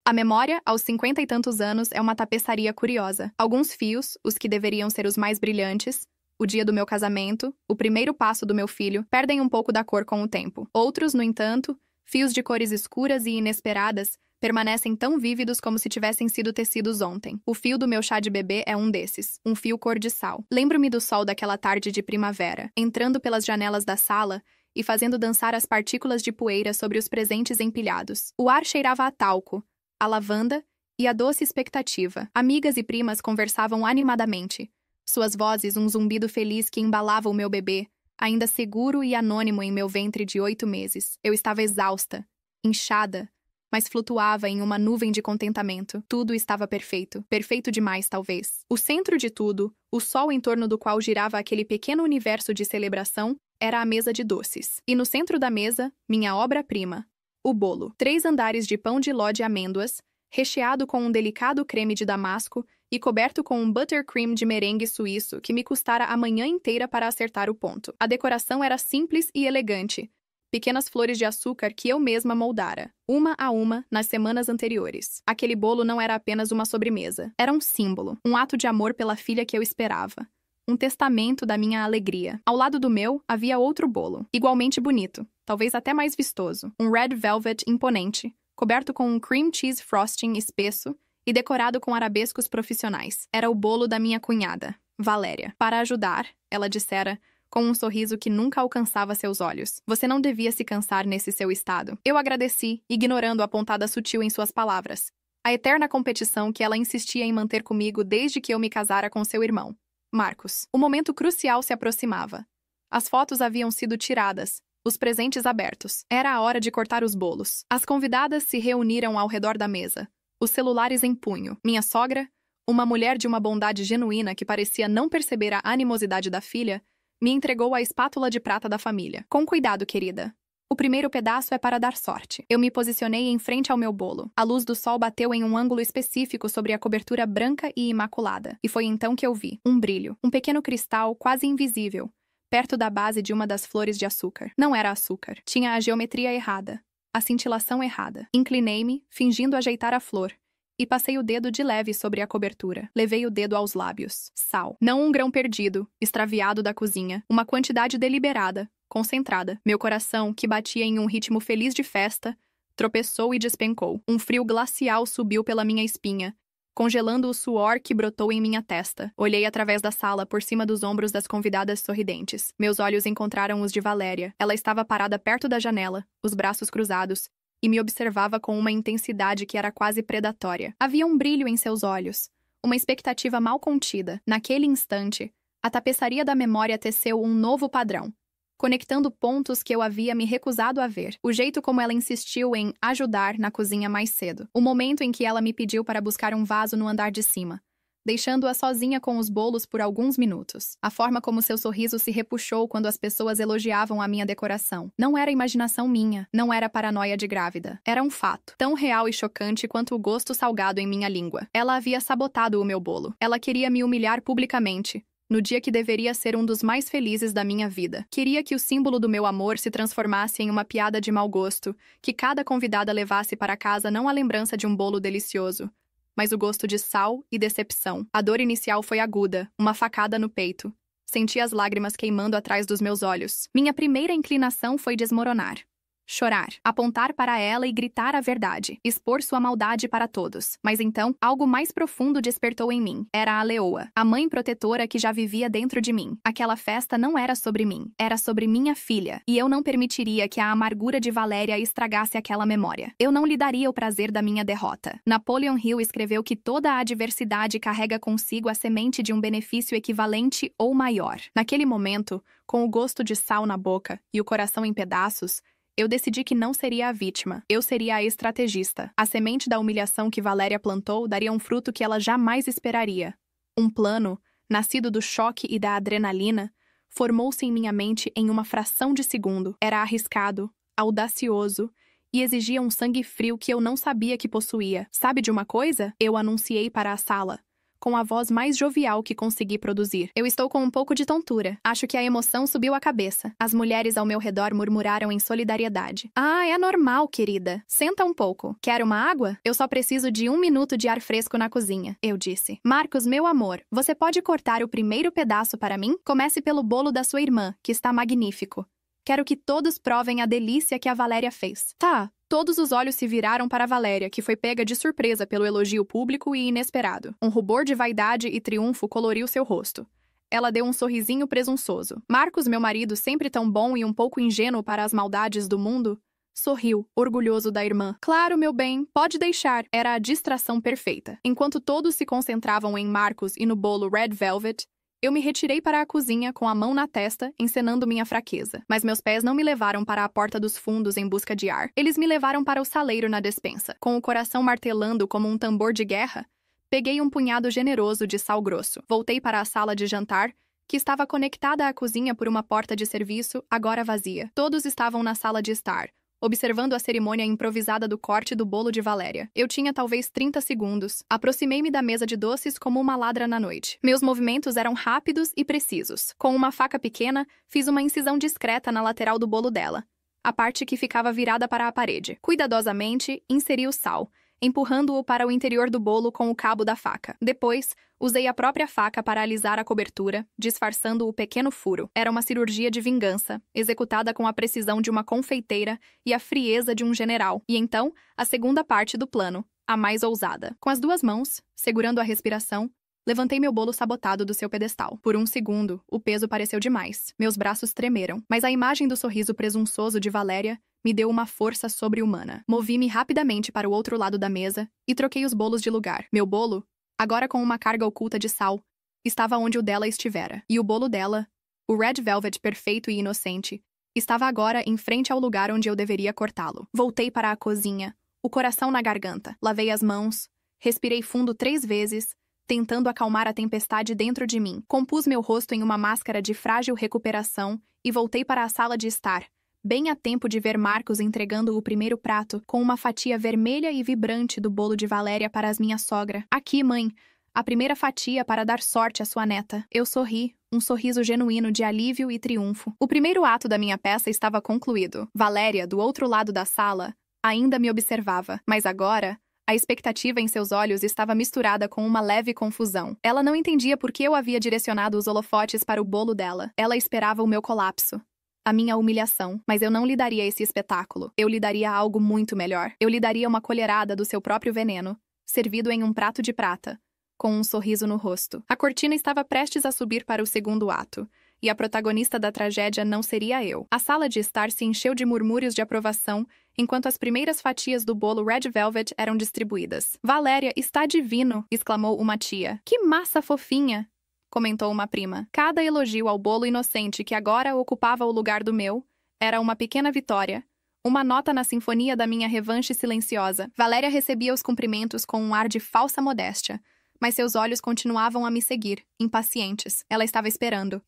A memória, aos 50 e tantos anos, é uma tapeçaria curiosa. Alguns fios, os que deveriam ser os mais brilhantes, o dia do meu casamento, o primeiro passo do meu filho, perdem um pouco da cor com o tempo. Outros, no entanto, fios de cores escuras e inesperadas, permanecem tão vívidos como se tivessem sido tecidos ontem. O fio do meu chá de bebê é um desses, um fio cor de sal. Lembro-me do sol daquela tarde de primavera, entrando pelas janelas da sala e fazendo dançar as partículas de poeira sobre os presentes empilhados. O ar cheirava a talco, a lavanda e a doce expectativa. Amigas e primas conversavam animadamente. Suas vozes um zumbido feliz que embalava o meu bebê, ainda seguro e anônimo em meu ventre de 8 meses. Eu estava exausta, inchada, mas flutuava em uma nuvem de contentamento. Tudo estava perfeito. Perfeito demais, talvez. O centro de tudo, o sol em torno do qual girava aquele pequeno universo de celebração, era a mesa de doces. E no centro da mesa, minha obra-prima, o bolo. 3 andares de pão de ló de amêndoas, recheado com um delicado creme de damasco e coberto com um buttercream de merengue suíço que me custara a manhã inteira para acertar o ponto. A decoração era simples e elegante. Pequenas flores de açúcar que eu mesma moldara, uma a uma, nas semanas anteriores. Aquele bolo não era apenas uma sobremesa. Era um símbolo, um ato de amor pela filha que eu esperava. Um testamento da minha alegria. Ao lado do meu, havia outro bolo, igualmente bonito, talvez até mais vistoso. Um red velvet imponente, coberto com um cream cheese frosting espesso e decorado com arabescos profissionais. Era o bolo da minha cunhada, Valéria. Para ajudar, ela dissera, com um sorriso que nunca alcançava seus olhos. Você não devia se cansar nesse seu estado. Eu agradeci, ignorando a pontada sutil em suas palavras. A eterna competição que ela insistia em manter comigo desde que eu me casara com seu irmão, Marcos. O momento crucial se aproximava. As fotos haviam sido tiradas, os presentes abertos. Era a hora de cortar os bolos. As convidadas se reuniram ao redor da mesa, os celulares em punho. Minha sogra, uma mulher de uma bondade genuína que parecia não perceber a animosidade da filha, me entregou a espátula de prata da família. Com cuidado, querida. O primeiro pedaço é para dar sorte. Eu me posicionei em frente ao meu bolo. A luz do sol bateu em um ângulo específico sobre a cobertura branca e imaculada. E foi então que eu vi um brilho, um pequeno cristal quase invisível, perto da base de uma das flores de açúcar. Não era açúcar. Tinha a geometria errada, a cintilação errada. Inclinei-me, fingindo ajeitar a flor, e passei o dedo de leve sobre a cobertura. Levei o dedo aos lábios. Sal. Não um grão perdido, extraviado da cozinha. Uma quantidade deliberada, concentrada. Meu coração, que batia em um ritmo feliz de festa, tropeçou e despencou. Um frio glacial subiu pela minha espinha, congelando o suor que brotou em minha testa. Olhei através da sala, por cima dos ombros das convidadas sorridentes. Meus olhos encontraram os de Valéria. Ela estava parada perto da janela, os braços cruzados, e me observava com uma intensidade que era quase predatória. Havia um brilho em seus olhos, uma expectativa mal contida. Naquele instante, a tapeçaria da memória teceu um novo padrão, conectando pontos que eu havia me recusado a ver. O jeito como ela insistiu em ajudar na cozinha mais cedo. O momento em que ela me pediu para buscar um vaso no andar de cima, deixando-a sozinha com os bolos por alguns minutos. A forma como seu sorriso se repuxou quando as pessoas elogiavam a minha decoração. Não era imaginação minha, não era paranoia de grávida. Era um fato, tão real e chocante quanto o gosto salgado em minha língua. Ela havia sabotado o meu bolo. Ela queria me humilhar publicamente, no dia que deveria ser um dos mais felizes da minha vida. Queria que o símbolo do meu amor se transformasse em uma piada de mau gosto, que cada convidada levasse para casa não a lembrança de um bolo delicioso, mas o gosto de sal e decepção. A dor inicial foi aguda, uma facada no peito. Senti as lágrimas queimando atrás dos meus olhos. Minha primeira inclinação foi desmoronar. Chorar, apontar para ela e gritar a verdade, expor sua maldade para todos. Mas então, algo mais profundo despertou em mim. Era a leoa, a mãe protetora que já vivia dentro de mim. Aquela festa não era sobre mim, era sobre minha filha, e eu não permitiria que a amargura de Valéria estragasse aquela memória. Eu não lhe daria o prazer da minha derrota. Napoleon Hill escreveu que toda a adversidade carrega consigo a semente de um benefício equivalente ou maior. Naquele momento, com o gosto de sal na boca e o coração em pedaços, eu decidi que não seria a vítima, eu seria a estrategista. A semente da humilhação que Valéria plantou daria um fruto que ela jamais esperaria. Um plano, nascido do choque e da adrenalina, formou-se em minha mente em uma fração de segundo. Era arriscado, audacioso e exigia um sangue frio que eu não sabia que possuía. Sabe de uma coisa? Eu anunciei para a sala, com a voz mais jovial que consegui produzir. Eu estou com um pouco de tontura. Acho que a emoção subiu a cabeça. As mulheres ao meu redor murmuraram em solidariedade. Ah, é normal, querida. Senta um pouco. Quer uma água? Eu só preciso de 1 minuto de ar fresco na cozinha, eu disse. Marcos, meu amor, você pode cortar o primeiro pedaço para mim? Comece pelo bolo da sua irmã, que está magnífico. Quero que todos provem a delícia que a Valéria fez. Tá. Todos os olhos se viraram para Valéria, que foi pega de surpresa pelo elogio público e inesperado. Um rubor de vaidade e triunfo coloriu seu rosto. Ela deu um sorrisinho presunçoso. Marcos, meu marido, sempre tão bom e um pouco ingênuo para as maldades do mundo, sorriu, orgulhoso da irmã. Claro, meu bem, pode deixar. Era a distração perfeita. Enquanto todos se concentravam em Marcos e no bolo Red Velvet, eu me retirei para a cozinha com a mão na testa, encenando minha fraqueza. Mas meus pés não me levaram para a porta dos fundos em busca de ar. Eles me levaram para o saleiro na despensa. Com o coração martelando como um tambor de guerra, peguei um punhado generoso de sal grosso. Voltei para a sala de jantar, que estava conectada à cozinha por uma porta de serviço, agora vazia. Todos estavam na sala de estar, observando a cerimônia improvisada do corte do bolo de Valéria. Eu tinha talvez 30 segundos. Aproximei-me da mesa de doces como uma ladra na noite. Meus movimentos eram rápidos e precisos. Com uma faca pequena, fiz uma incisão discreta na lateral do bolo dela, a parte que ficava virada para a parede. Cuidadosamente, inseri o sal, empurrando-o para o interior do bolo com o cabo da faca. Depois, usei a própria faca para alisar a cobertura, disfarçando o pequeno furo. Era uma cirurgia de vingança, executada com a precisão de uma confeiteira e a frieza de um general. E então, a segunda parte do plano, a mais ousada. Com as 2 mãos, segurando a respiração, levantei meu bolo sabotado do seu pedestal. Por 1 segundo, o peso pareceu demais. Meus braços tremeram, mas a imagem do sorriso presunçoso de Valéria me deu uma força sobre-humana. Movi-me rapidamente para o outro lado da mesa e troquei os bolos de lugar. Meu bolo, agora com uma carga oculta de sal, estava onde o dela estivera. E o bolo dela, o Red Velvet perfeito e inocente, estava agora em frente ao lugar onde eu deveria cortá-lo. Voltei para a cozinha, o coração na garganta. Lavei as mãos, respirei fundo 3 vezes, tentando acalmar a tempestade dentro de mim. Compus meu rosto em uma máscara de frágil recuperação e voltei para a sala de estar, bem a tempo de ver Marcos entregando o primeiro prato com uma fatia vermelha e vibrante do bolo de Valéria para as minha sogra. Aqui, mãe, a primeira fatia para dar sorte à sua neta. Eu sorri, um sorriso genuíno de alívio e triunfo. O primeiro ato da minha peça estava concluído. Valéria, do outro lado da sala, ainda me observava, mas agora a expectativa em seus olhos estava misturada com uma leve confusão. Ela não entendia por que eu havia direcionado os holofotes para o bolo dela. Ela esperava o meu colapso, a minha humilhação, mas eu não lhe daria esse espetáculo. Eu lhe daria algo muito melhor. Eu lhe daria uma colherada do seu próprio veneno, servido em um prato de prata, com um sorriso no rosto. A cortina estava prestes a subir para o segundo ato, e a protagonista da tragédia não seria eu. A sala de estar se encheu de murmúrios de aprovação, enquanto as primeiras fatias do bolo Red Velvet eram distribuídas. Valéria, está divino! Exclamou uma tia. Que massa fofinha! Comentou uma prima. Cada elogio ao bolo inocente que agora ocupava o lugar do meu era uma pequena vitória, uma nota na sinfonia da minha revanche silenciosa. Valéria recebia os cumprimentos com um ar de falsa modéstia, mas seus olhos continuavam a me seguir, impacientes. Ela estava esperando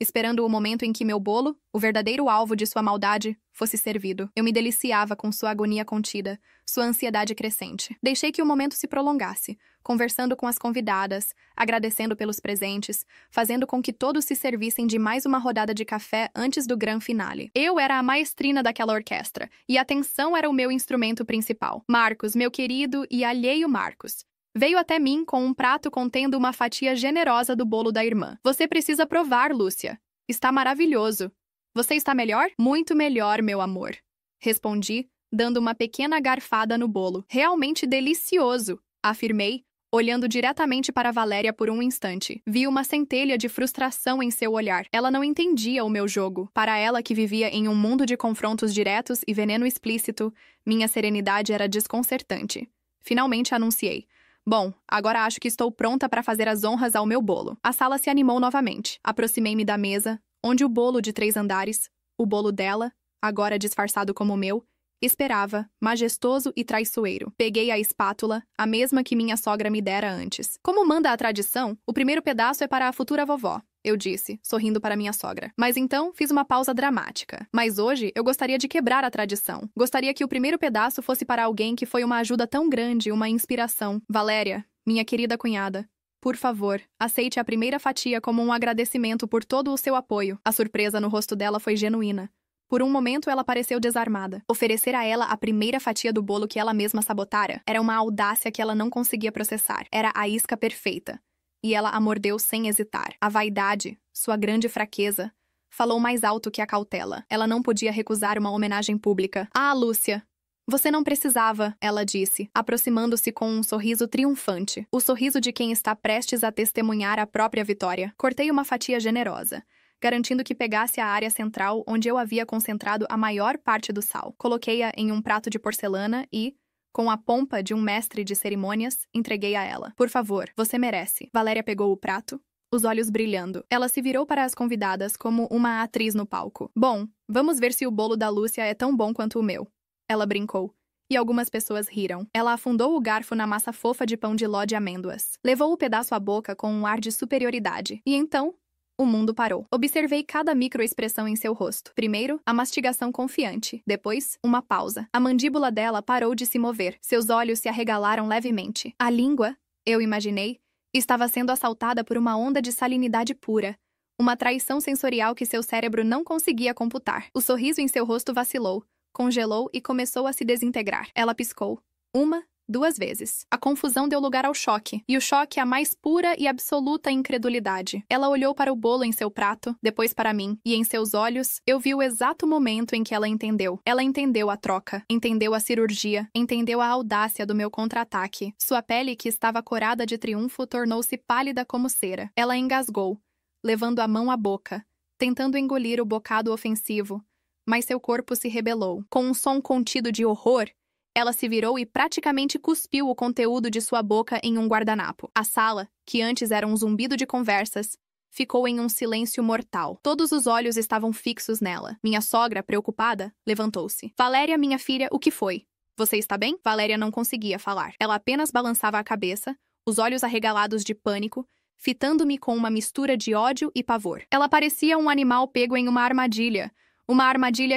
o momento em que meu bolo, o verdadeiro alvo de sua maldade, fosse servido. Eu me deliciava com sua agonia contida, sua ansiedade crescente. Deixei que o momento se prolongasse, conversando com as convidadas, agradecendo pelos presentes, fazendo com que todos se servissem de mais uma rodada de café antes do grande finale. Eu era a maestrina daquela orquestra, e a atenção era o meu instrumento principal. Marcos, meu querido e alheio Marcos, veio até mim com um prato contendo uma fatia generosa do bolo da irmã. Você precisa provar, Lúcia. Está maravilhoso. Você está melhor? Muito melhor, meu amor. Respondi, dando uma pequena garfada no bolo. Realmente delicioso, afirmei, olhando diretamente para Valéria por um instante. Vi uma centelha de frustração em seu olhar. Ela não entendia o meu jogo. Para ela, que vivia em um mundo de confrontos diretos e veneno explícito, minha serenidade era desconcertante. Finalmente anunciei. Bom, agora acho que estou pronta para fazer as honras ao meu bolo. A sala se animou novamente. Aproximei-me da mesa, onde o bolo de 3 andares, o bolo dela, agora disfarçado como o meu, esperava, majestoso e traiçoeiro. Peguei a espátula, a mesma que minha sogra me dera antes. Como manda a tradição, o primeiro pedaço é para a futura vovó, eu disse, sorrindo para minha sogra. Mas então fiz uma pausa dramática. Mas hoje eu gostaria de quebrar a tradição. Gostaria que o primeiro pedaço fosse para alguém que foi uma ajuda tão grande, uma inspiração. Valéria, minha querida cunhada, Por favor, aceite a primeira fatia como um agradecimento por todo o seu apoio. A surpresa no rosto dela foi genuína. Por um momento, ela pareceu desarmada. Oferecer a ela a primeira fatia do bolo que ela mesma sabotara era uma audácia que ela não conseguia processar. Era a isca perfeita. E ela a mordeu sem hesitar. A vaidade, sua grande fraqueza, falou mais alto que a cautela. Ela não podia recusar uma homenagem pública. Ah, Lúcia! Você não precisava, ela disse, aproximando-se com um sorriso triunfante. O sorriso de quem está prestes a testemunhar a própria vitória. Cortei uma fatia generosa, garantindo que pegasse a área central onde eu havia concentrado a maior parte do sal. Coloquei-a em um prato de porcelana e, com a pompa de um mestre de cerimônias, entreguei a ela. Por favor, você merece. Valéria pegou o prato, os olhos brilhando. Ela se virou para as convidadas como uma atriz no palco. Bom, vamos ver se o bolo da Lúcia é tão bom quanto o meu. Ela brincou. E algumas pessoas riram. Ela afundou o garfo na massa fofa de pão de ló de amêndoas. Levou o pedaço à boca com um ar de superioridade. E então, o mundo parou. Observei cada microexpressão em seu rosto. Primeiro, a mastigação confiante. Depois, uma pausa. A mandíbula dela parou de se mover. Seus olhos se arregalaram levemente. A língua, eu imaginei, estava sendo assaltada por uma onda de salinidade pura. Uma traição sensorial que seu cérebro não conseguia computar. O sorriso em seu rosto vacilou, congelou e começou a se desintegrar. Ela piscou. 1, 2 vezes. A confusão deu lugar ao choque, e o choque à mais pura e absoluta incredulidade. Ela olhou para o bolo em seu prato, depois para mim, e em seus olhos, eu vi o exato momento em que ela entendeu. Ela entendeu a troca, entendeu a cirurgia, entendeu a audácia do meu contra-ataque. Sua pele, que estava corada de triunfo, tornou-se pálida como cera. Ela engasgou, levando a mão à boca, tentando engolir o bocado ofensivo, mas seu corpo se rebelou. Com um som contido de horror, ela se virou e praticamente cuspiu o conteúdo de sua boca em um guardanapo. A sala, que antes era um zumbido de conversas, ficou em um silêncio mortal. Todos os olhos estavam fixos nela. Minha sogra, preocupada, levantou-se. Valéria, minha filha, o que foi? Você está bem? Valéria não conseguia falar. Ela apenas balançava a cabeça, os olhos arregalados de pânico, fitando-me com uma mistura de ódio e pavor. Ela parecia um animal pego em uma armadilha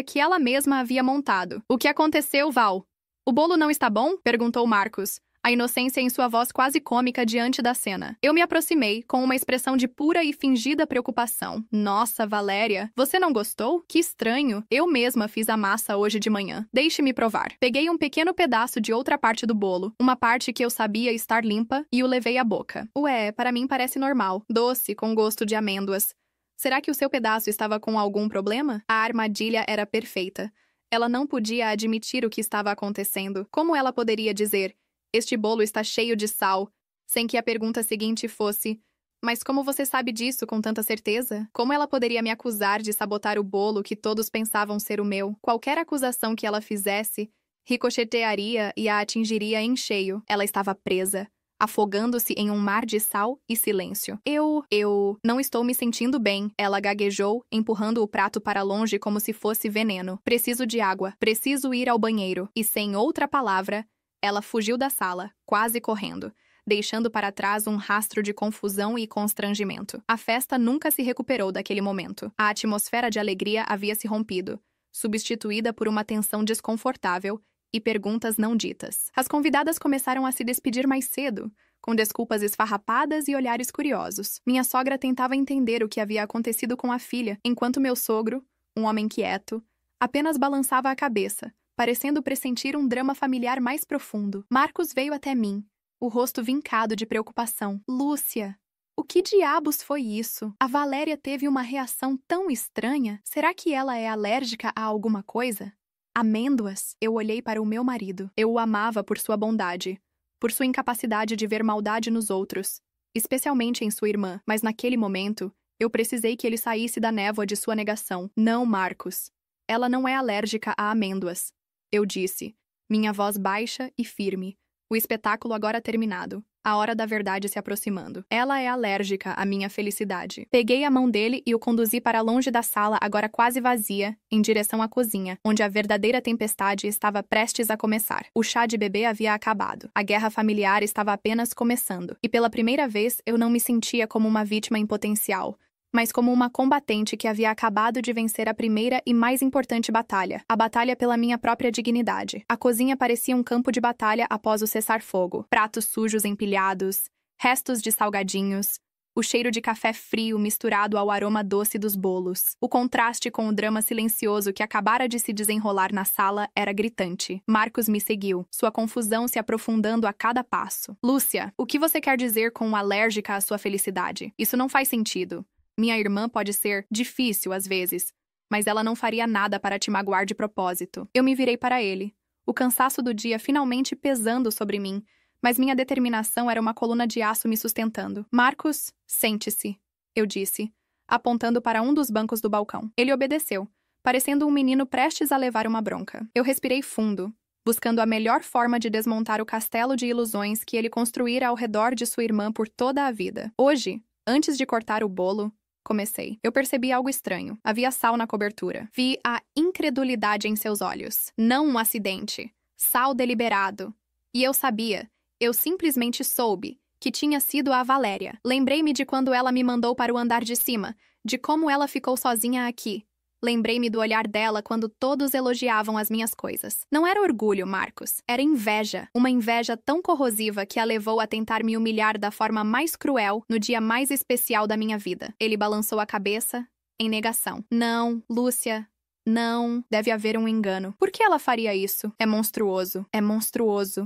que ela mesma havia montado. O que aconteceu, Val? O bolo não está bom? Perguntou Marcos, a inocência em sua voz quase cômica diante da cena. Eu me aproximei, com uma expressão de pura e fingida preocupação. Nossa, Valéria, você não gostou? Que estranho. Eu mesma fiz a massa hoje de manhã. Deixe-me provar. Peguei um pequeno pedaço de outra parte do bolo, uma parte que eu sabia estar limpa, e o levei à boca. Ué, para mim parece normal. Doce, com gosto de amêndoas. Será que o seu pedaço estava com algum problema? A armadilha era perfeita. Ela não podia admitir o que estava acontecendo. Como ela poderia dizer, este bolo está cheio de sal, sem que a pergunta seguinte fosse, mas como você sabe disso com tanta certeza? Como ela poderia me acusar de sabotar o bolo que todos pensavam ser o meu? Qualquer acusação que ela fizesse, ricochetearia e a atingiria em cheio. Ela estava presa, afogando-se em um mar de sal e silêncio. Eu não estou me sentindo bem, ela gaguejou, empurrando o prato para longe como se fosse veneno. Preciso de água, preciso ir ao banheiro. E sem outra palavra, ela fugiu da sala, quase correndo, deixando para trás um rastro de confusão e constrangimento. A festa nunca se recuperou daquele momento. A atmosfera de alegria havia se rompido, substituída por uma tensão desconfortável e perguntas não ditas. As convidadas começaram a se despedir mais cedo, com desculpas esfarrapadas e olhares curiosos. Minha sogra tentava entender o que havia acontecido com a filha, enquanto meu sogro, um homem quieto, apenas balançava a cabeça, parecendo pressentir um drama familiar mais profundo. Marcos veio até mim, o rosto vincado de preocupação. Lúcia, o que diabos foi isso? A Valéria teve uma reação tão estranha. Será que ela é alérgica a alguma coisa? Amêndoas? Eu olhei para o meu marido. Eu o amava por sua bondade, por sua incapacidade de ver maldade nos outros, especialmente em sua irmã, mas naquele momento, eu precisei que ele saísse da névoa de sua negação. Não, Marcos. Ela não é alérgica a amêndoas. Eu disse, minha voz baixa e firme. O espetáculo agora terminado. A hora da verdade se aproximando. Ela é alérgica à minha felicidade. Peguei a mão dele e o conduzi para longe da sala, agora quase vazia, em direção à cozinha, onde a verdadeira tempestade estava prestes a começar. O chá de bebê havia acabado. A guerra familiar estava apenas começando. E pela primeira vez, eu não me sentia como uma vítima em potencial, mas como uma combatente que havia acabado de vencer a primeira e mais importante batalha, a batalha pela minha própria dignidade. A cozinha parecia um campo de batalha após o cessar-fogo. Pratos sujos empilhados, restos de salgadinhos, o cheiro de café frio misturado ao aroma doce dos bolos. O contraste com o drama silencioso que acabara de se desenrolar na sala era gritante. Marcos me seguiu, sua confusão se aprofundando a cada passo. Lúcia, o que você quer dizer com alérgica à sua felicidade? Isso não faz sentido. Minha irmã pode ser difícil às vezes, mas ela não faria nada para te magoar de propósito. Eu me virei para ele, o cansaço do dia finalmente pesando sobre mim, mas minha determinação era uma coluna de aço me sustentando. Marcos, sente-se, eu disse, apontando para um dos bancos do balcão. Ele obedeceu, parecendo um menino prestes a levar uma bronca. Eu respirei fundo, buscando a melhor forma de desmontar o castelo de ilusões que ele construíra ao redor de sua irmã por toda a vida. Hoje, antes de cortar o bolo, comecei. Eu percebi algo estranho. Havia sal na cobertura. Vi a incredulidade em seus olhos. Não um acidente. Sal deliberado. E eu sabia, eu simplesmente soube, que tinha sido a Valéria. Lembrei-me de quando ela me mandou para o andar de cima, de como ela ficou sozinha aqui. Lembrei-me do olhar dela quando todos elogiavam as minhas coisas. Não era orgulho, Marcos. Era inveja. Uma inveja tão corrosiva que a levou a tentar me humilhar da forma mais cruel no dia mais especial da minha vida. Ele balançou a cabeça, em negação. Não, Lúcia. Não, deve haver um engano. Por que ela faria isso? É monstruoso,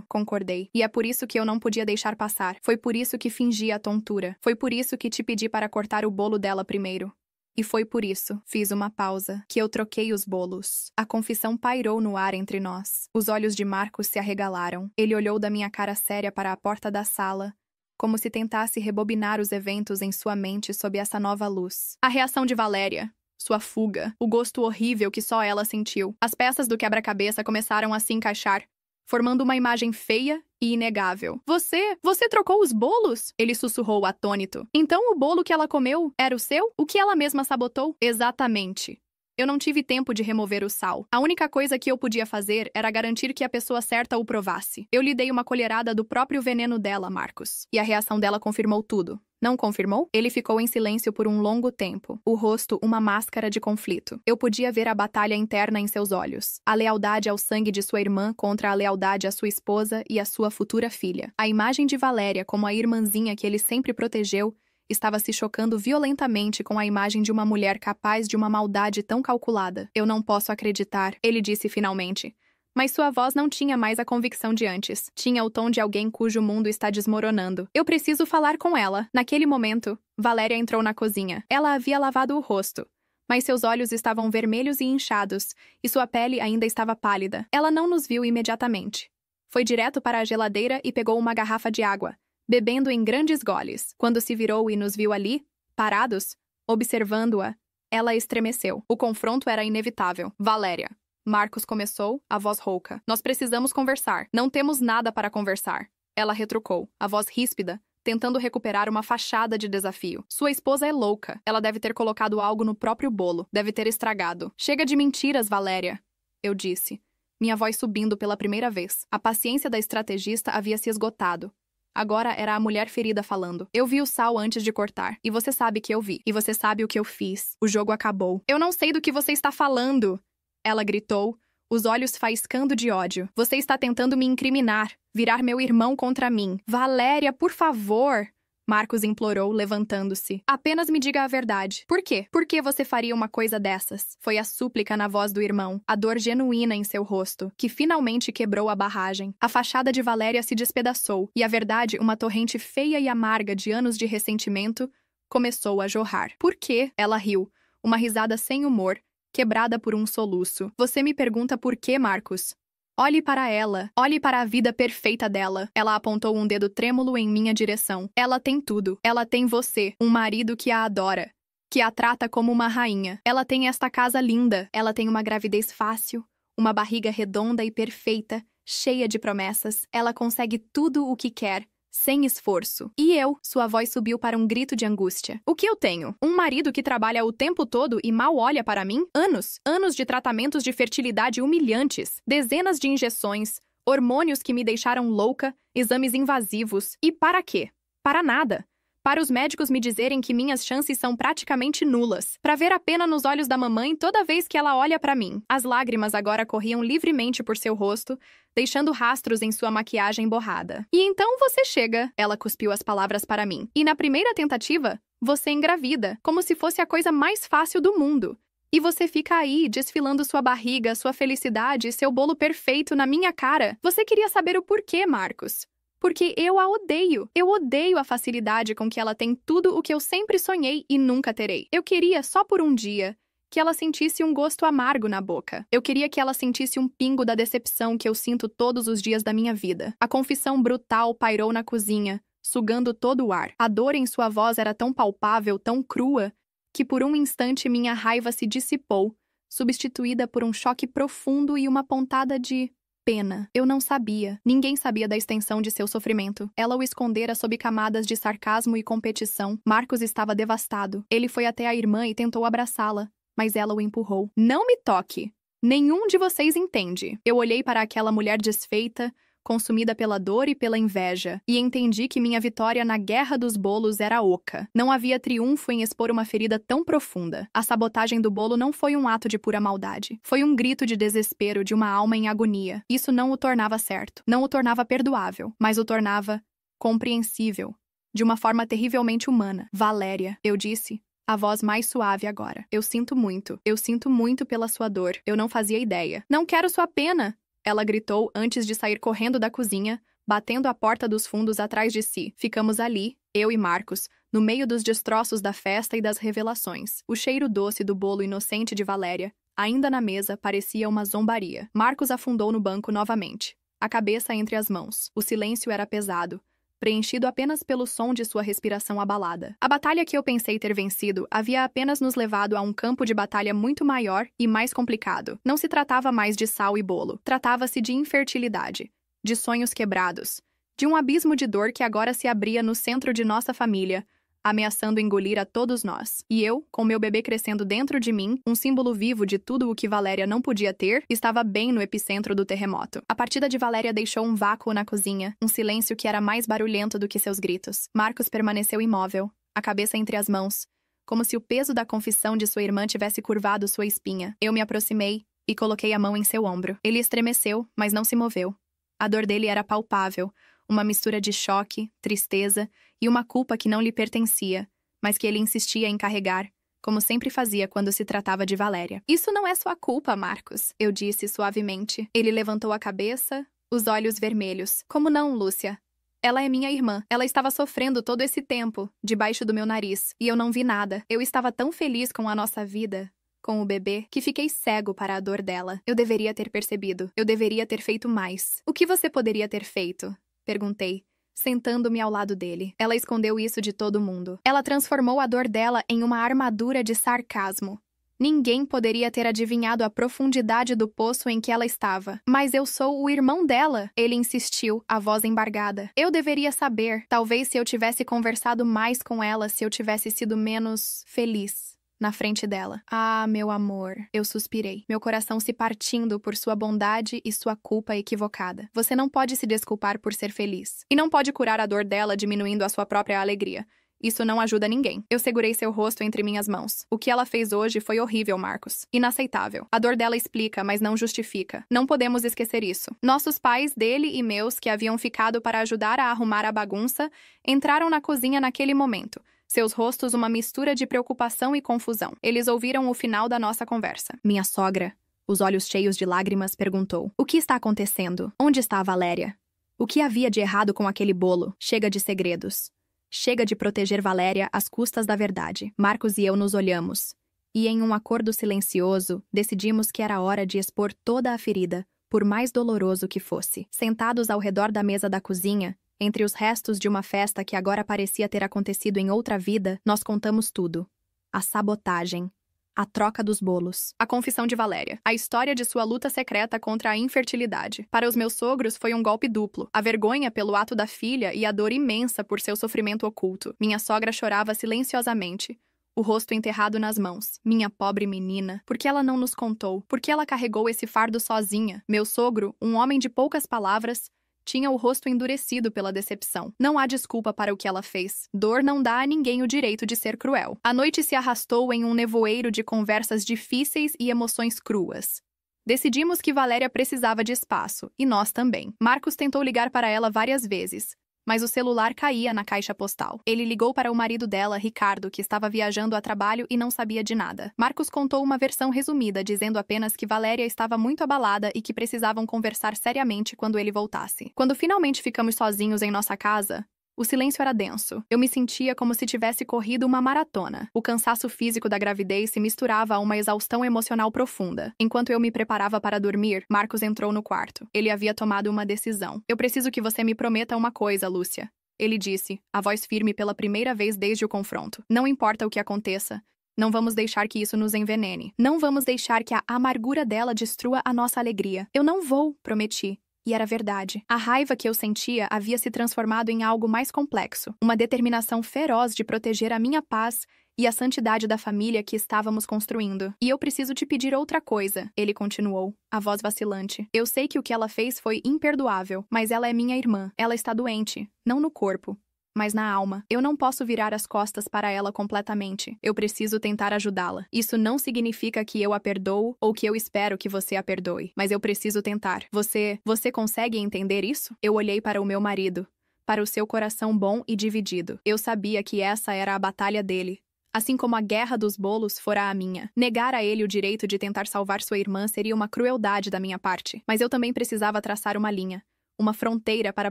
concordei. E é por isso que eu não podia deixar passar. Foi por isso que fingi a tontura. Foi por isso que te pedi para cortar o bolo dela primeiro. E foi por isso, fiz uma pausa, que eu troquei os bolos. A confissão pairou no ar entre nós. Os olhos de Marcos se arregalaram. Ele olhou da minha cara séria para a porta da sala, como se tentasse rebobinar os eventos em sua mente sob essa nova luz. A reação de Valéria, sua fuga, o gosto horrível que só ela sentiu. As peças do quebra-cabeça começaram a se encaixar, formando uma imagem feia e inegável. Você trocou os bolos? Ele sussurrou atônito. Então o bolo que ela comeu era o seu? O que ela mesma sabotou? Exatamente. Eu não tive tempo de remover o sal. A única coisa que eu podia fazer era garantir que a pessoa certa o provasse. Eu lhe dei uma colherada do próprio veneno dela, Marcos. E a reação dela confirmou tudo. Não confirmou? Ele ficou em silêncio por um longo tempo, o rosto uma máscara de conflito. Eu podia ver a batalha interna em seus olhos. A lealdade ao sangue de sua irmã contra a lealdade à sua esposa e à sua futura filha. A imagem de Valéria como a irmãzinha que ele sempre protegeu estava se chocando violentamente com a imagem de uma mulher capaz de uma maldade tão calculada. Eu não posso acreditar, ele disse finalmente. Mas sua voz não tinha mais a convicção de antes. Tinha o tom de alguém cujo mundo está desmoronando. Eu preciso falar com ela. Naquele momento, Valéria entrou na cozinha. Ela havia lavado o rosto, mas seus olhos estavam vermelhos e inchados, e sua pele ainda estava pálida. Ela não nos viu imediatamente. Foi direto para a geladeira e pegou uma garrafa de água, bebendo em grandes goles. Quando se virou e nos viu ali, parados, observando-a, ela estremeceu. O confronto era inevitável. Valéria. Marcos começou, a voz rouca. Nós precisamos conversar. Não temos nada para conversar. Ela retrucou, a voz ríspida, tentando recuperar uma fachada de desafio. Sua esposa é louca. Ela deve ter colocado algo no próprio bolo. Deve ter estragado. Chega de mentiras, Valéria. Eu disse, minha voz subindo pela primeira vez. A paciência da estrategista havia se esgotado. Agora era a mulher ferida falando. Eu vi o sal antes de cortar. E você sabe que eu vi. E você sabe o que eu fiz. O jogo acabou. Eu não sei do que você está falando. Ela gritou, os olhos faiscando de ódio. Você está tentando me incriminar, virar meu irmão contra mim. Valéria, por favor! Marcos implorou, levantando-se. Apenas me diga a verdade. Por quê? Por que você faria uma coisa dessas? Foi a súplica na voz do irmão, a dor genuína em seu rosto, que finalmente quebrou a barragem. A fachada de Valéria se despedaçou, e a verdade, uma torrente feia e amarga de anos de ressentimento, começou a jorrar. Por quê? Ela riu, uma risada sem humor, quebrada por um soluço. Você me pergunta por quê, Marcos? Olhe para ela. Olhe para a vida perfeita dela. Ela apontou um dedo trêmulo em minha direção. Ela tem tudo. Ela tem você, um marido que a adora, que a trata como uma rainha. Ela tem esta casa linda. Ela tem uma gravidez fácil, uma barriga redonda e perfeita, cheia de promessas. Ela consegue tudo o que quer, sem esforço. E eu? Sua voz subiu para um grito de angústia. O que eu tenho? Um marido que trabalha o tempo todo e mal olha para mim? Anos de tratamentos de fertilidade humilhantes, dezenas de injeções, hormônios que me deixaram louca, exames invasivos. E para quê? Para nada. Para os médicos me dizerem que minhas chances são praticamente nulas. Para ver a pena nos olhos da mamãe toda vez que ela olha para mim. As lágrimas agora corriam livremente por seu rosto, deixando rastros em sua maquiagem borrada. E então você chega. Ela cuspiu as palavras para mim. E na primeira tentativa, você engravida, como se fosse a coisa mais fácil do mundo. E você fica aí, desfilando sua barriga, sua felicidade, seu bolo perfeito na minha cara. Você queria saber o porquê, Marcos. Porque eu a odeio. Eu odeio a facilidade com que ela tem tudo o que eu sempre sonhei e nunca terei. Eu queria, só por um dia, que ela sentisse um gosto amargo na boca. Eu queria que ela sentisse um pingo da decepção que eu sinto todos os dias da minha vida. A confissão brutal pairou na cozinha, sugando todo o ar. A dor em sua voz era tão palpável, tão crua, que por um instante minha raiva se dissipou, substituída por um choque profundo e uma pontada de pena. Eu não sabia. Ninguém sabia da extensão de seu sofrimento. Ela o escondera sob camadas de sarcasmo e competição. Marcos estava devastado. Ele foi até a irmã e tentou abraçá-la, mas ela o empurrou. Não me toque! Nenhum de vocês entende. Eu olhei para aquela mulher desfeita, consumida pela dor e pela inveja, e entendi que minha vitória na guerra dos bolos era oca. Não havia triunfo em expor uma ferida tão profunda. A sabotagem do bolo não foi um ato de pura maldade. Foi um grito de desespero de uma alma em agonia. Isso não o tornava certo, não o tornava perdoável, mas o tornava compreensível, de uma forma terrivelmente humana. Valéria, eu disse, a voz mais suave agora. Eu sinto muito pela sua dor. Eu não fazia ideia. Não quero sua pena! Ela gritou antes de sair correndo da cozinha, batendo a porta dos fundos atrás de si. Ficamos ali, eu e Marcos, no meio dos destroços da festa e das revelações. O cheiro doce do bolo inocente de Valéria, ainda na mesa, parecia uma zombaria. Marcos afundou no banco novamente, a cabeça entre as mãos. O silêncio era pesado, preenchido apenas pelo som de sua respiração abalada. A batalha que eu pensei ter vencido havia apenas nos levado a um campo de batalha muito maior e mais complicado. Não se tratava mais de sal e bolo. Tratava-se de infertilidade, de sonhos quebrados, de um abismo de dor que agora se abria no centro de nossa família, ameaçando engolir a todos nós. E eu, com meu bebê crescendo dentro de mim, um símbolo vivo de tudo o que Valéria não podia ter, estava bem no epicentro do terremoto. A partida de Valéria deixou um vácuo na cozinha, um silêncio que era mais barulhento do que seus gritos. Marcos permaneceu imóvel, a cabeça entre as mãos, como se o peso da confissão de sua irmã tivesse curvado sua espinha. Eu me aproximei e coloquei a mão em seu ombro. Ele estremeceu, mas não se moveu. A dor dele era palpável, uma mistura de choque, tristeza e uma culpa que não lhe pertencia, mas que ele insistia em carregar, como sempre fazia quando se tratava de Valéria. Isso não é sua culpa, Marcos, eu disse suavemente. Ele levantou a cabeça, os olhos vermelhos. Como não, Lúcia? Ela é minha irmã. Ela estava sofrendo todo esse tempo, debaixo do meu nariz, e eu não vi nada. Eu estava tão feliz com a nossa vida, com o bebê, que fiquei cego para a dor dela. Eu deveria ter percebido. Eu deveria ter feito mais. O que você poderia ter feito? Perguntei, sentando-me ao lado dele. Ela escondeu isso de todo mundo. Ela transformou a dor dela em uma armadura de sarcasmo. Ninguém poderia ter adivinhado a profundidade do poço em que ela estava. Mas eu sou o irmão dela, ele insistiu, a voz embargada. Eu deveria saber. Talvez se eu tivesse conversado mais com ela, se eu tivesse sido menos feliz na frente dela. Ah, meu amor, eu suspirei, meu coração se partindo por sua bondade e sua culpa equivocada. Você não pode se desculpar por ser feliz. E não pode curar a dor dela diminuindo a sua própria alegria. Isso não ajuda ninguém. Eu segurei seu rosto entre minhas mãos. O que ela fez hoje foi horrível, Marcos. Inaceitável. A dor dela explica, mas não justifica. Não podemos esquecer isso. Nossos pais, dele e meus, que haviam ficado para ajudar a arrumar a bagunça, entraram na cozinha naquele momento. Seus rostos uma mistura de preocupação e confusão. Eles ouviram o final da nossa conversa. Minha sogra, os olhos cheios de lágrimas, perguntou: "O que está acontecendo? Onde está a Valéria? O que havia de errado com aquele bolo? Chega de segredos. Chega de proteger Valéria às custas da verdade." Marcos e eu nos olhamos. E em um acordo silencioso, decidimos que era hora de expor toda a ferida, por mais doloroso que fosse. Sentados ao redor da mesa da cozinha, entre os restos de uma festa que agora parecia ter acontecido em outra vida, nós contamos tudo. A sabotagem, a troca dos bolos, a confissão de Valéria, a história de sua luta secreta contra a infertilidade. Para os meus sogros foi um golpe duplo, a vergonha pelo ato da filha e a dor imensa por seu sofrimento oculto. Minha sogra chorava silenciosamente, o rosto enterrado nas mãos. Minha pobre menina, por que ela não nos contou? Por que ela carregou esse fardo sozinha? Meu sogro, um homem de poucas palavras, Tinha o rosto endurecido pela decepção. Não há desculpa para o que ela fez. Dor não dá a ninguém o direito de ser cruel. A noite se arrastou em um nevoeiro de conversas difíceis e emoções cruas. Decidimos que Valéria precisava de espaço, e nós também. Marcos tentou ligar para ela várias vezes, mas o celular caía na caixa postal. Ele ligou para o marido dela, Ricardo, que estava viajando a trabalho e não sabia de nada. Marcos contou uma versão resumida, dizendo apenas que Valéria estava muito abalada e que precisavam conversar seriamente quando ele voltasse. Quando finalmente ficamos sozinhos em nossa casa, o silêncio era denso. Eu me sentia como se tivesse corrido uma maratona. O cansaço físico da gravidez se misturava a uma exaustão emocional profunda. Enquanto eu me preparava para dormir, Marcos entrou no quarto. Ele havia tomado uma decisão. Eu preciso que você me prometa uma coisa, Lúcia. Ele disse, a voz firme pela primeira vez desde o confronto. Não importa o que aconteça. Não vamos deixar que isso nos envenene. Não vamos deixar que a amargura dela destrua a nossa alegria. Eu não vou, prometi. E era verdade. A raiva que eu sentia havia se transformado em algo mais complexo, uma determinação feroz de proteger a minha paz e a santidade da família que estávamos construindo. E eu preciso te pedir outra coisa, ele continuou, a voz vacilante. Eu sei que o que ela fez foi imperdoável, mas ela é minha irmã. Ela está doente, não no corpo, mas na alma. Eu não posso virar as costas para ela completamente. Eu preciso tentar ajudá-la. Isso não significa que eu a perdoo ou que eu espero que você a perdoe. Mas eu preciso tentar. Você consegue entender isso? Eu olhei para o meu marido. Para o seu coração bom e dividido. Eu sabia que essa era a batalha dele. Assim como a guerra dos bolos fora a minha. Negar a ele o direito de tentar salvar sua irmã seria uma crueldade da minha parte. Mas eu também precisava traçar uma linha. Uma fronteira para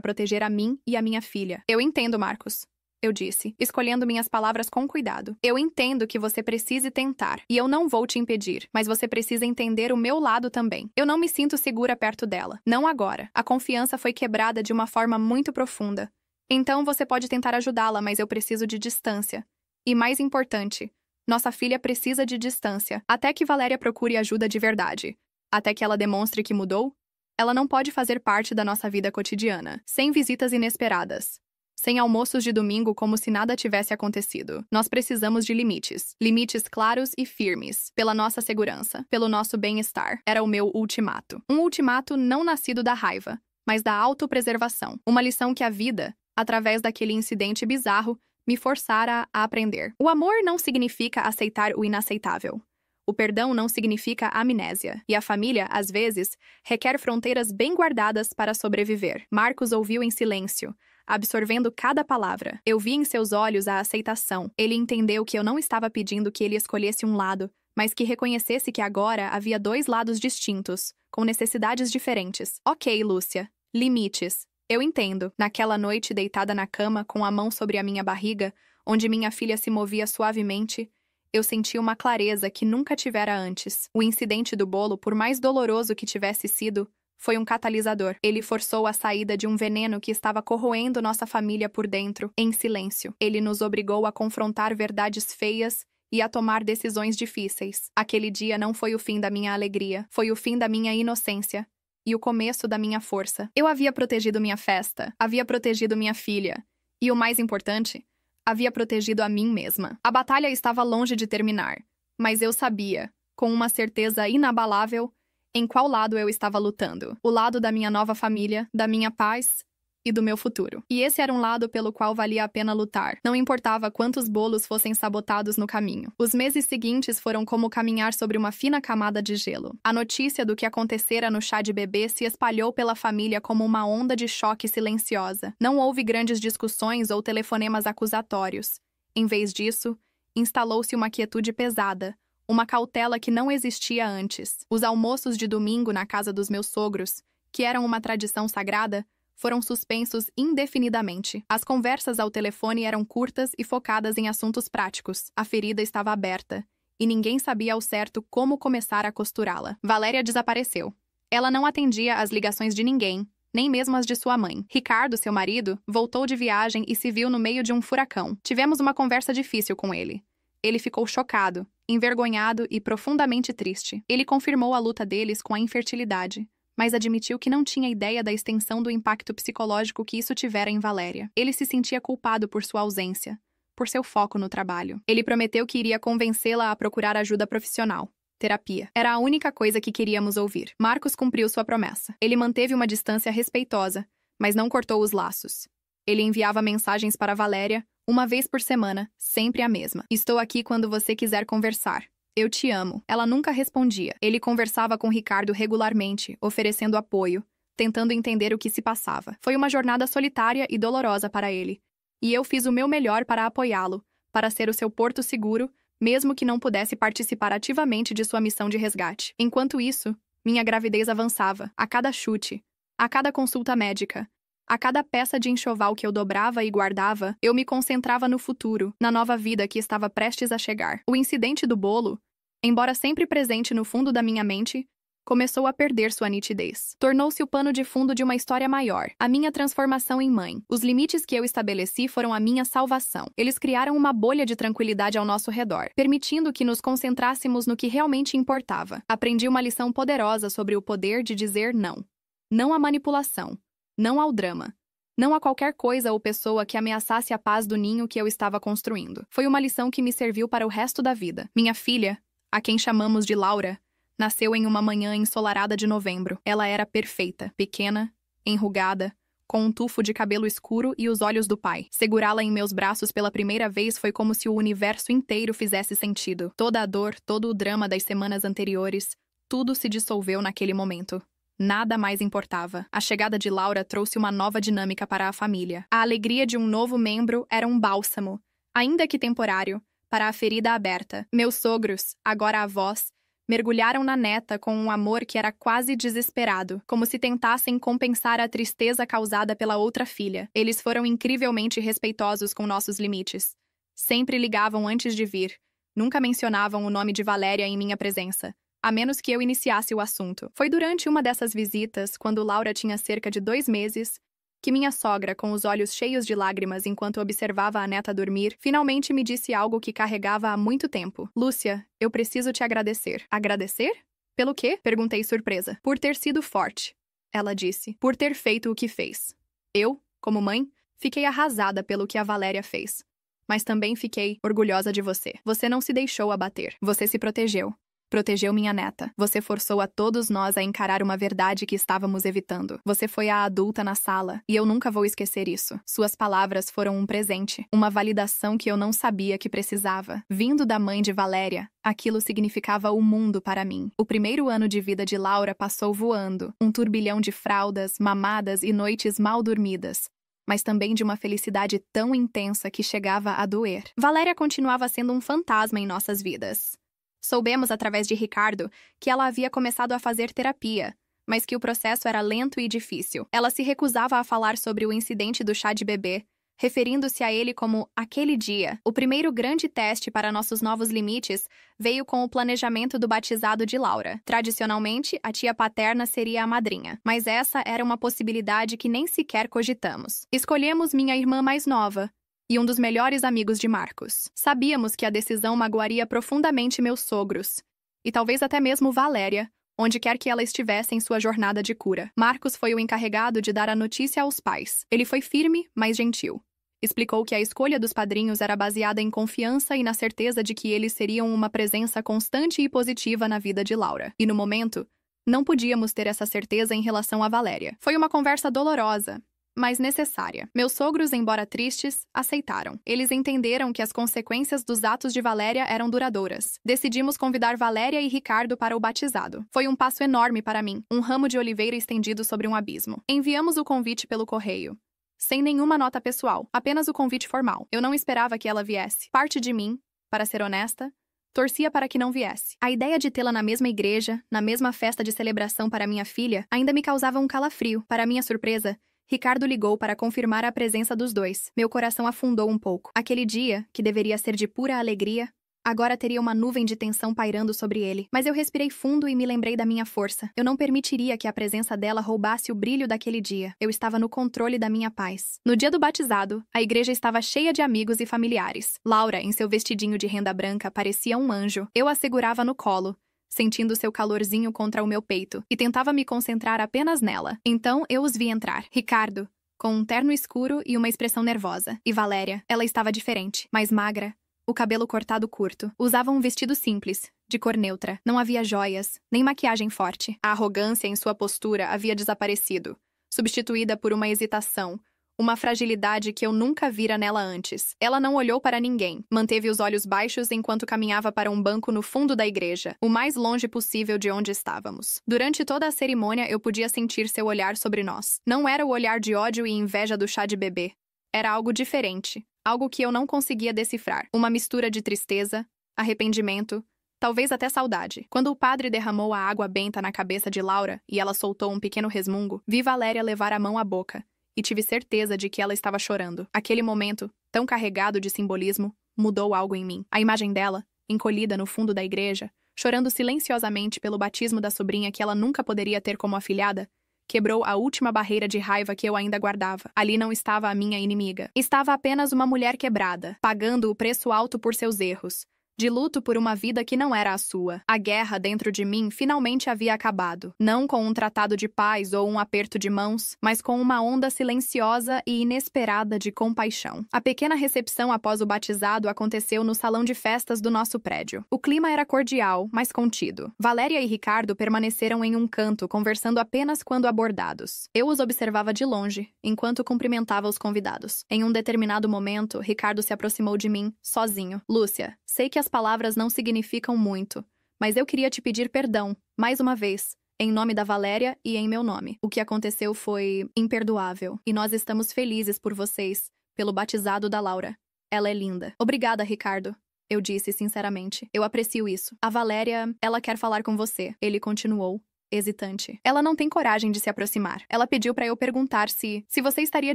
proteger a mim e a minha filha. Eu entendo, Marcos, eu disse, escolhendo minhas palavras com cuidado. Eu entendo que você precise tentar, e eu não vou te impedir, mas você precisa entender o meu lado também. Eu não me sinto segura perto dela. Não agora. A confiança foi quebrada de uma forma muito profunda. Então você pode tentar ajudá-la, mas eu preciso de distância. E mais importante, nossa filha precisa de distância, até que Valéria procure ajuda de verdade. Até que ela demonstre que mudou. Ela não pode fazer parte da nossa vida cotidiana, sem visitas inesperadas, sem almoços de domingo como se nada tivesse acontecido. Nós precisamos de limites. Limites claros e firmes, pela nossa segurança, pelo nosso bem-estar. Era o meu ultimato. Um ultimato não nascido da raiva, mas da autopreservação. Uma lição que a vida, através daquele incidente bizarro, me forçara a aprender. O amor não significa aceitar o inaceitável. O perdão não significa amnésia, e a família, às vezes, requer fronteiras bem guardadas para sobreviver. Marcos ouviu em silêncio, absorvendo cada palavra. Eu vi em seus olhos a aceitação. Ele entendeu que eu não estava pedindo que ele escolhesse um lado, mas que reconhecesse que agora havia dois lados distintos, com necessidades diferentes. Ok, Lúcia. Limites. Eu entendo. Naquela noite, deitada na cama, com a mão sobre a minha barriga, onde minha filha se movia suavemente, eu senti uma clareza que nunca tivera antes. O incidente do bolo, por mais doloroso que tivesse sido, foi um catalisador. Ele forçou a saída de um veneno que estava corroendo nossa família por dentro, em silêncio. Ele nos obrigou a confrontar verdades feias e a tomar decisões difíceis. Aquele dia não foi o fim da minha alegria, foi o fim da minha inocência e o começo da minha força. Eu havia protegido minha festa, havia protegido minha filha, e o mais importante, havia protegido a mim mesma. A batalha estava longe de terminar, mas eu sabia, com uma certeza inabalável, em qual lado eu estava lutando. O lado da minha nova família, da minha paz e do meu futuro. E esse era um lado pelo qual valia a pena lutar. Não importava quantos bolos fossem sabotados no caminho. Os meses seguintes foram como caminhar sobre uma fina camada de gelo. A notícia do que acontecera no chá de bebê se espalhou pela família como uma onda de choque silenciosa. Não houve grandes discussões ou telefonemas acusatórios. Em vez disso, instalou-se uma quietude pesada, uma cautela que não existia antes. Os almoços de domingo na casa dos meus sogros, que eram uma tradição sagrada, foram suspensos indefinidamente. As conversas ao telefone eram curtas e focadas em assuntos práticos. A ferida estava aberta, e ninguém sabia ao certo como começar a costurá-la. Valéria desapareceu. Ela não atendia às ligações de ninguém, nem mesmo as de sua mãe. Ricardo, seu marido, voltou de viagem e se viu no meio de um furacão. Tivemos uma conversa difícil com ele. Ele ficou chocado, envergonhado e profundamente triste. Ele confirmou a luta deles com a infertilidade, mas admitiu que não tinha ideia da extensão do impacto psicológico que isso tivera em Valéria. Ele se sentia culpado por sua ausência, por seu foco no trabalho. Ele prometeu que iria convencê-la a procurar ajuda profissional. Terapia. Era a única coisa que queríamos ouvir. Marcos cumpriu sua promessa. Ele manteve uma distância respeitosa, mas não cortou os laços. Ele enviava mensagens para Valéria, uma vez por semana, sempre a mesma. Estou aqui quando você quiser conversar. Eu te amo. Ela nunca respondia. Ele conversava com Ricardo regularmente, oferecendo apoio, tentando entender o que se passava. Foi uma jornada solitária e dolorosa para ele. E eu fiz o meu melhor para apoiá-lo, para ser o seu porto seguro, mesmo que não pudesse participar ativamente de sua missão de resgate. Enquanto isso, minha gravidez avançava, a cada chute, a cada consulta médica, a cada peça de enxoval que eu dobrava e guardava, eu me concentrava no futuro, na nova vida que estava prestes a chegar. O incidente do bolo, embora sempre presente no fundo da minha mente, começou a perder sua nitidez. Tornou-se o pano de fundo de uma história maior, a minha transformação em mãe. Os limites que eu estabeleci foram a minha salvação. Eles criaram uma bolha de tranquilidade ao nosso redor, permitindo que nos concentrássemos no que realmente importava. Aprendi uma lição poderosa sobre o poder de dizer não. Não à manipulação. Não ao drama. Não a qualquer coisa ou pessoa que ameaçasse a paz do ninho que eu estava construindo. Foi uma lição que me serviu para o resto da vida. Minha filha, a quem chamamos de Laura, nasceu em uma manhã ensolarada de novembro. Ela era perfeita, pequena, enrugada, com um tufo de cabelo escuro e os olhos do pai. Segurá-la em meus braços pela primeira vez foi como se o universo inteiro fizesse sentido. Toda a dor, todo o drama das semanas anteriores, tudo se dissolveu naquele momento. Nada mais importava. A chegada de Laura trouxe uma nova dinâmica para a família. A alegria de um novo membro era um bálsamo, ainda que temporário, para a ferida aberta. Meus sogros, agora avós, mergulharam na neta com um amor que era quase desesperado, como se tentassem compensar a tristeza causada pela outra filha. Eles foram incrivelmente respeitosos com nossos limites. Sempre ligavam antes de vir. Nunca mencionavam o nome de Valéria em minha presença, a menos que eu iniciasse o assunto. Foi durante uma dessas visitas, quando Laura tinha cerca de 2 meses, que minha sogra, com os olhos cheios de lágrimas enquanto observava a neta dormir, finalmente me disse algo que carregava há muito tempo. Lúcia, eu preciso te agradecer. Agradecer? Pelo quê? Perguntei surpresa. Por ter sido forte, ela disse. Por ter feito o que fez. Eu, como mãe, fiquei arrasada pelo que a Valéria fez. Mas também fiquei orgulhosa de você. Você não se deixou abater. Você se protegeu. Protegeu minha neta. Você forçou a todos nós a encarar uma verdade que estávamos evitando. Você foi a adulta na sala, e eu nunca vou esquecer isso. Suas palavras foram um presente, uma validação que eu não sabia que precisava. Vindo da mãe de Valéria, aquilo significava o mundo para mim. O primeiro ano de vida de Laura passou voando, um turbilhão de fraldas, mamadas e noites mal dormidas, mas também de uma felicidade tão intensa que chegava a doer. Valéria continuava sendo um fantasma em nossas vidas. Soubemos através de Ricardo que ela havia começado a fazer terapia, mas que o processo era lento e difícil. Ela se recusava a falar sobre o incidente do chá de bebê, referindo-se a ele como aquele dia. O primeiro grande teste para nossos novos limites veio com o planejamento do batizado de Laura. Tradicionalmente, a tia paterna seria a madrinha, mas essa era uma possibilidade que nem sequer cogitamos. Escolhemos minha irmã mais nova e um dos melhores amigos de Marcos. Sabíamos que a decisão magoaria profundamente meus sogros, e talvez até mesmo Valéria, onde quer que ela estivesse em sua jornada de cura. Marcos foi o encarregado de dar a notícia aos pais. Ele foi firme, mas gentil. Explicou que a escolha dos padrinhos era baseada em confiança e na certeza de que eles seriam uma presença constante e positiva na vida de Laura. E no momento, não podíamos ter essa certeza em relação a Valéria. Foi uma conversa dolorosa, mas necessária. Meus sogros, embora tristes, aceitaram. Eles entenderam que as consequências dos atos de Valéria eram duradouras. Decidimos convidar Valéria e Ricardo para o batizado. Foi um passo enorme para mim, um ramo de oliveira estendido sobre um abismo. Enviamos o convite pelo correio, sem nenhuma nota pessoal, apenas o convite formal. Eu não esperava que ela viesse. Parte de mim, para ser honesta, torcia para que não viesse. A ideia de tê-la na mesma igreja, na mesma festa de celebração para minha filha, ainda me causava um calafrio. Para minha surpresa, Ricardo ligou para confirmar a presença dos dois. Meu coração afundou um pouco. Aquele dia, que deveria ser de pura alegria, agora teria uma nuvem de tensão pairando sobre ele. Mas eu respirei fundo e me lembrei da minha força. Eu não permitiria que a presença dela roubasse o brilho daquele dia. Eu estava no controle da minha paz. No dia do batizado, a igreja estava cheia de amigos e familiares. Laura, em seu vestidinho de renda branca, parecia um anjo. Eu a segurava no colo, sentindo seu calorzinho contra o meu peito, e tentava me concentrar apenas nela. Então eu os vi entrar. Ricardo, com um terno escuro e uma expressão nervosa. E Valéria, ela estava diferente, mais magra, o cabelo cortado curto. Usava um vestido simples, de cor neutra. Não havia joias, nem maquiagem forte. A arrogância em sua postura havia desaparecido. substituída por uma hesitação, uma fragilidade que eu nunca vira nela antes. Ela não olhou para ninguém, manteve os olhos baixos enquanto caminhava para um banco no fundo da igreja, o mais longe possível de onde estávamos. Durante toda a cerimônia, eu podia sentir seu olhar sobre nós. Não era o olhar de ódio e inveja do chá de bebê. Era algo diferente, algo que eu não conseguia decifrar. Uma mistura de tristeza, arrependimento, talvez até saudade. Quando o padre derramou a água benta na cabeça de Laura e ela soltou um pequeno resmungo, vi Valéria levar a mão à boca e tive certeza de que ela estava chorando. Aquele momento, tão carregado de simbolismo, mudou algo em mim. A imagem dela, encolhida no fundo da igreja, chorando silenciosamente pelo batismo da sobrinha que ela nunca poderia ter como afilhada, quebrou a última barreira de raiva que eu ainda guardava. Ali não estava a minha inimiga. Estava apenas uma mulher quebrada, pagando o preço alto por seus erros, de luto por uma vida que não era a sua. A guerra dentro de mim finalmente havia acabado, não com um tratado de paz ou um aperto de mãos, mas com uma onda silenciosa e inesperada de compaixão. A pequena recepção após o batizado aconteceu no salão de festas do nosso prédio. O clima era cordial, mas contido. Valéria e Ricardo permaneceram em um canto, conversando apenas quando abordados. Eu os observava de longe, enquanto cumprimentava os convidados. Em um determinado momento, Ricardo se aproximou de mim, sozinho. Lúcia, sei que as palavras não significam muito, mas eu queria te pedir perdão, mais uma vez, em nome da Valéria e em meu nome. O que aconteceu foi imperdoável, e nós estamos felizes por vocês, pelo batizado da Laura. Ela é linda. Obrigada, Ricardo. Eu disse sinceramente. Eu aprecio isso. A Valéria, ela quer falar com você. Ele continuou, hesitante. Ela não tem coragem de se aproximar. Ela pediu para eu perguntar se você estaria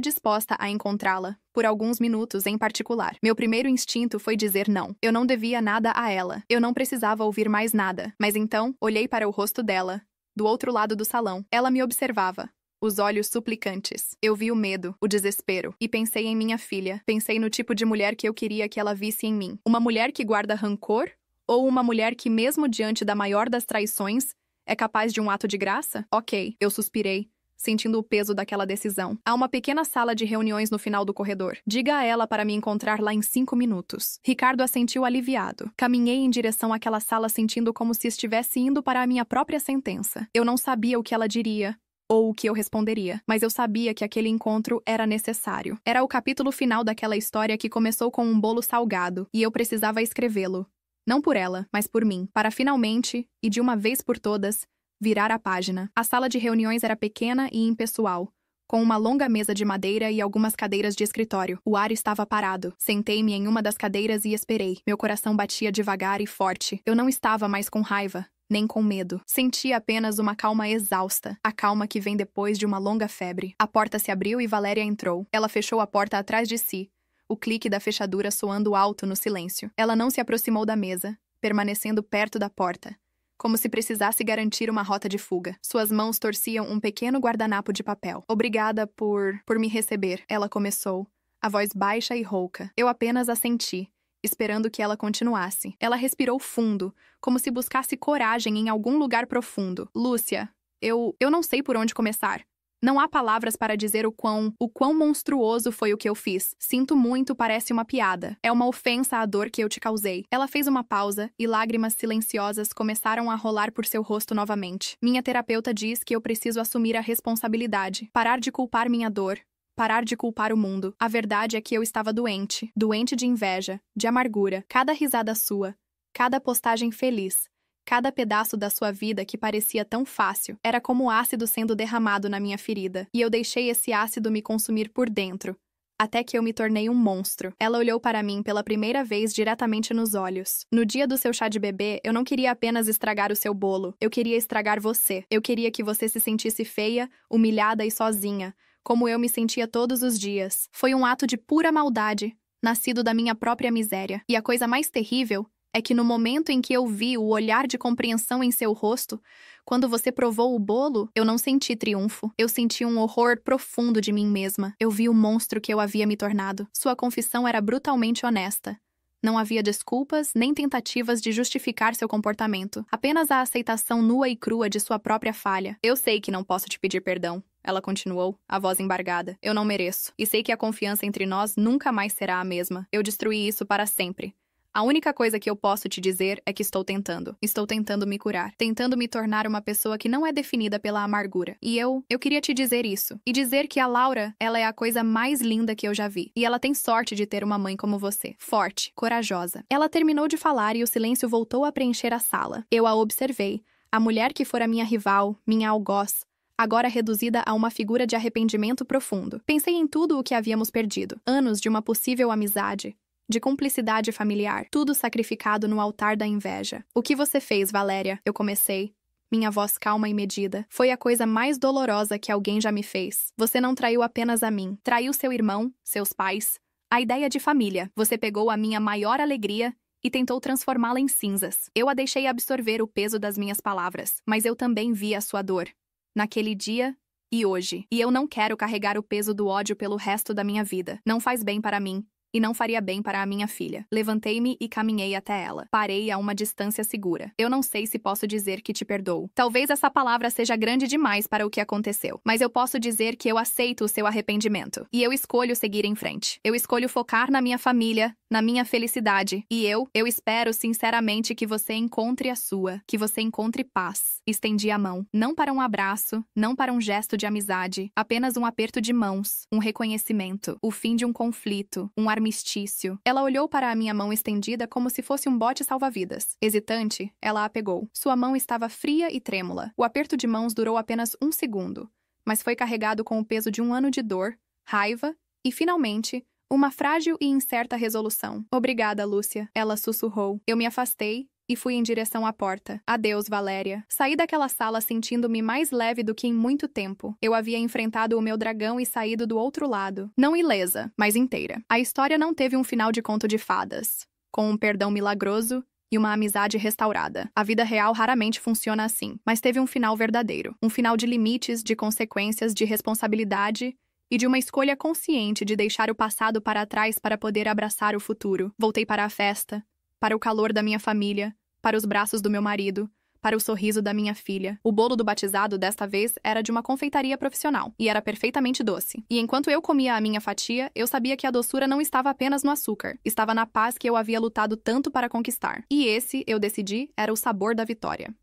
disposta a encontrá-la, por alguns minutos em particular. Meu primeiro instinto foi dizer não. Eu não devia nada a ela. Eu não precisava ouvir mais nada. Mas então, olhei para o rosto dela, do outro lado do salão. Ela me observava, os olhos suplicantes. Eu vi o medo, o desespero, e pensei em minha filha. Pensei no tipo de mulher que eu queria que ela visse em mim. Uma mulher que guarda rancor? Ou uma mulher que, mesmo diante da maior das traições, é capaz de um ato de graça? Ok, eu suspirei, sentindo o peso daquela decisão. Há uma pequena sala de reuniões no final do corredor. Diga a ela para me encontrar lá em 5 minutos. Ricardo assentiu aliviado. Caminhei em direção àquela sala sentindo como se estivesse indo para a minha própria sentença. Eu não sabia o que ela diria, ou o que eu responderia, mas eu sabia que aquele encontro era necessário. Era o capítulo final daquela história que começou com um bolo salgado, e eu precisava escrevê-lo. Não por ela, mas por mim, para finalmente, e de uma vez por todas, virar a página. A sala de reuniões era pequena e impessoal, com uma longa mesa de madeira e algumas cadeiras de escritório. O ar estava parado. Sentei-me em uma das cadeiras e esperei. Meu coração batia devagar e forte. Eu não estava mais com raiva, nem com medo. Sentia apenas uma calma exausta, a calma que vem depois de uma longa febre. A porta se abriu e Valéria entrou. Ela fechou a porta atrás de si, o clique da fechadura soando alto no silêncio. Ela não se aproximou da mesa, permanecendo perto da porta, como se precisasse garantir uma rota de fuga. Suas mãos torciam um pequeno guardanapo de papel. Obrigada por me receber, ela começou, a voz baixa e rouca. Eu apenas assenti, esperando que ela continuasse. Ela respirou fundo, como se buscasse coragem em algum lugar profundo. Lúcia, eu não sei por onde começar. Não há palavras para dizer o quão monstruoso foi o que eu fiz. Sinto muito, parece uma piada. É uma ofensa à dor que eu te causei. Ela fez uma pausa e lágrimas silenciosas começaram a rolar por seu rosto novamente. Minha terapeuta diz que eu preciso assumir a responsabilidade, parar de culpar minha dor, parar de culpar o mundo. A verdade é que eu estava doente. Doente de inveja, de amargura. Cada risada sua, cada postagem feliz, cada pedaço da sua vida que parecia tão fácil, era como ácido sendo derramado na minha ferida. E eu deixei esse ácido me consumir por dentro, até que eu me tornei um monstro. Ela olhou para mim pela primeira vez diretamente nos olhos. No dia do seu chá de bebê, eu não queria apenas estragar o seu bolo. Eu queria estragar você. Eu queria que você se sentisse feia, humilhada e sozinha, como eu me sentia todos os dias. Foi um ato de pura maldade, nascido da minha própria miséria. E a coisa mais terrível é que no momento em que eu vi o olhar de compreensão em seu rosto, quando você provou o bolo, eu não senti triunfo. Eu senti um horror profundo de mim mesma. Eu vi o monstro que eu havia me tornado. Sua confissão era brutalmente honesta. Não havia desculpas nem tentativas de justificar seu comportamento. Apenas a aceitação nua e crua de sua própria falha. Eu sei que não posso te pedir perdão, ela continuou, a voz embargada. Eu não mereço. E sei que a confiança entre nós nunca mais será a mesma. Eu destruí isso para sempre. A única coisa que eu posso te dizer é que estou tentando. Estou tentando me curar. Tentando me tornar uma pessoa que não é definida pela amargura. E eu queria te dizer isso. E dizer que a Laura, ela é a coisa mais linda que eu já vi. E ela tem sorte de ter uma mãe como você. Forte, corajosa. Ela terminou de falar e o silêncio voltou a preencher a sala. Eu a observei. A mulher que fora minha rival, minha algoz, agora reduzida a uma figura de arrependimento profundo. Pensei em tudo o que havíamos perdido. Anos de uma possível amizade, de cumplicidade familiar, tudo sacrificado no altar da inveja. O que você fez, Valéria? Eu comecei. Minha voz calma e medida. Foi a coisa mais dolorosa que alguém já me fez. Você não traiu apenas a mim. Traiu seu irmão, seus pais, a ideia de família. Você pegou a minha maior alegria e tentou transformá-la em cinzas. Eu a deixei absorver o peso das minhas palavras, mas eu também vi a sua dor. Naquele dia e hoje. E eu não quero carregar o peso do ódio pelo resto da minha vida. Não faz bem para mim. E não faria bem para a minha filha. Levantei-me e caminhei até ela. Parei a uma distância segura. Eu não sei se posso dizer que te perdoo. Talvez essa palavra seja grande demais para o que aconteceu. Mas eu posso dizer que eu aceito o seu arrependimento. E eu escolho seguir em frente. Eu escolho focar na minha família, na minha felicidade. E eu espero sinceramente que você encontre a sua. Que você encontre paz. Estendi a mão. Não para um abraço, não para um gesto de amizade. Apenas um aperto de mãos. Um reconhecimento. O fim de um conflito. Um armistício. Ela olhou para a minha mão estendida como se fosse um bote salva-vidas. Hesitante, ela a pegou. Sua mão estava fria e trêmula. O aperto de mãos durou apenas 1 segundo, mas foi carregado com o peso de 1 ano de dor, raiva e, finalmente, uma frágil e incerta resolução. Obrigada, Lúcia, ela sussurrou. Eu me afastei e fui em direção à porta. Adeus, Valéria. Saí daquela sala sentindo-me mais leve do que em muito tempo. Eu havia enfrentado o meu dragão e saído do outro lado. Não ilesa, mas inteira. A história não teve um final de conto de fadas, com um perdão milagroso e uma amizade restaurada. A vida real raramente funciona assim, mas teve um final verdadeiro. Um final de limites, de consequências, de responsabilidade e de uma escolha consciente de deixar o passado para trás para poder abraçar o futuro. Voltei para a festa, para o calor da minha família, para os braços do meu marido, para o sorriso da minha filha. O bolo do batizado, desta vez, era de uma confeitaria profissional, e era perfeitamente doce. E enquanto eu comia a minha fatia, eu sabia que a doçura não estava apenas no açúcar, estava na paz que eu havia lutado tanto para conquistar. E esse, eu decidi, era o sabor da vitória.